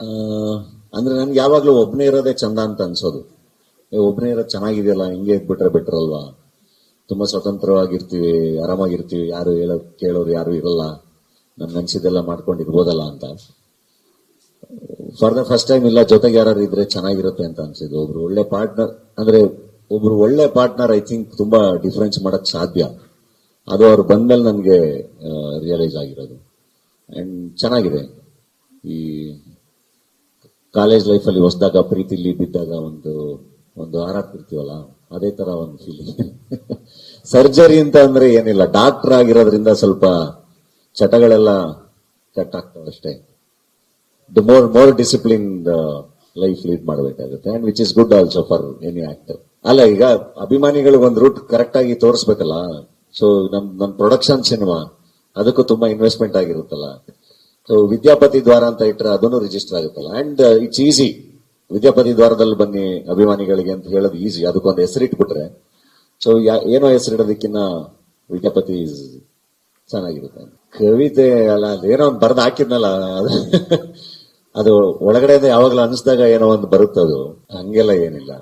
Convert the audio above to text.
ಆ, ಅಂದ್ರೆ ನನ್ಗೆ ಯಾವಾಗ್ಲೂ ಒಬ್ನೇ ಇರೋದೇ ಚಂದ ಅಂತ ಅನ್ಸೋದು. ಒಬ್ನೇ ಇರೋದು ಚೆನ್ನಾಗಿದೆಯಲ್ಲ, ಹಿಂಗೆ ಇದ್ಬಿಟ್ರೆ ಬೆಟರ್ ಅಲ್ವಾ. ತುಂಬಾ ಸ್ವತಂತ್ರವಾಗಿರ್ತೀವಿ, ಆರಾಮಾಗಿರ್ತೀವಿ, ಯಾರು ಕೇಳೋರು ಯಾರು ಇರಲ್ಲ, ನನ್ಗೆ ಅನ್ಸಿದ್ದೆಲ್ಲ ಮಾಡ್ಕೊಂಡಿರ್ಬೋದಲ್ಲ ಅಂತ. ಫಾರ್ ದ ಫಸ್ಟ್ ಟೈಮ್ ಇಲ್ಲ, ಜೊತೆಗೆ ಯಾರು ಇದ್ರೆ ಚೆನ್ನಾಗಿರುತ್ತೆ ಅಂತ ಅನ್ಸಿದ್ದು. ಒಬ್ರು ಒಳ್ಳೆ ಪಾರ್ಟ್ನರ್ ಅಂದ್ರೆ ಒಬ್ರು ಒಳ್ಳೆ ಪಾರ್ಟ್ನರ್ ಐ ಥಿಂಕ್ ತುಂಬಾ ಡಿಫ್ರೆನ್ಸ್ ಮಾಡಕ್ ಸಾಧ್ಯ. ಅದು ಅವ್ರು ಬಂದ್ಮೇಲೆ ನನ್ಗೆ ರಿಯಲೈಸ್ ಆಗಿರೋದು. ಅಂಡ್ ಚೆನ್ನಾಗಿದೆ. ಈ ಕಾಲೇಜ್ ಲೈಫ್ ಅಲ್ಲಿ ಹೊಸದಾಗ ಪ್ರೀತಿಲಿ ಬಿದ್ದಾಗ ಒಂದು ಒಂದು ಹಾರಾಡ್ತಿರ್ತೀವಲ್ಲ, ಅದೇ ತರ ಒಂದು ಫೀಲಿಂಗ್. ಸರ್ಜರಿ ಅಂತ ಅಂದ್ರೆ ಏನಿಲ್ಲ, ಡಾಕ್ಟರ್ ಆಗಿರೋದ್ರಿಂದ ಸ್ವಲ್ಪ ಚಟಗಳೆಲ್ಲ ಕಟ್ ಆಗ್ತಾವೆ ಅಷ್ಟೇ. ಮೋರ್ ಡಿಸಿಪ್ಲಿನ್ ಲೈಫ್ ಲೀಡ್ ಮಾಡಬೇಕಾಗುತ್ತೆ, and which is good also for any actor. ಅಲ್ಲ, ಈಗ ಅಭಿಮಾನಿಗಳಿಗೆ ಒಂದು ರೂಟ್ ಕರೆಕ್ಟ್ ಆಗಿ ತೋರಿಸ್ಬೇಕಲ್ಲ. ಸೊ ನಮ್ ಪ್ರೊಡಕ್ಷನ್ ಸಿನಿಮಾ, ಅದಕ್ಕೂ ತುಂಬಾ ಇನ್ವೆಸ್ಟ್ಮೆಂಟ್ ಆಗಿರುತ್ತಲ್ಲ. ಸೊ ವಿದ್ಯಾಪತಿ ದ್ವಾರ ಅಂತ ಇಟ್ರೆ ಅದನ್ನು ರಿಜಿಸ್ಟರ್ ಆಗುತ್ತಲ್ಲ. ಅಂಡ್ ಇಟ್ಸ್ ಈಸಿ, ವಿದ್ಯಾಪತಿ ದ್ವಾರದಲ್ಲಿ ಬನ್ನಿ ಅಭಿಮಾನಿಗಳಿಗೆ ಅಂತ ಹೇಳೋದು ಈಸಿ. ಅದಕ್ಕೊಂದು ಹೆಸರಿಟ್ಬಿಟ್ರೆ, ಸೊ ಏನೋ ಹೆಸರಿಡೋದಕ್ಕಿನ್ನ ವಿದ್ಯಾಪತಿ ಚೆನ್ನಾಗಿರುತ್ತೆ. ಕವಿತೆ ಅಲ್ಲ, ಅದೇನೋ ಒಂದು ಬರ್ದು ಹಾಕಿದ್ನಲ್ಲ, ಅದು ಒಳಗಡೆ ಯಾವಾಗಲೂ ಅನಿಸ್ದಾಗ ಏನೋ ಒಂದು ಬರುತ್ತದು, ಹಂಗೆಲ್ಲ ಏನಿಲ್ಲ.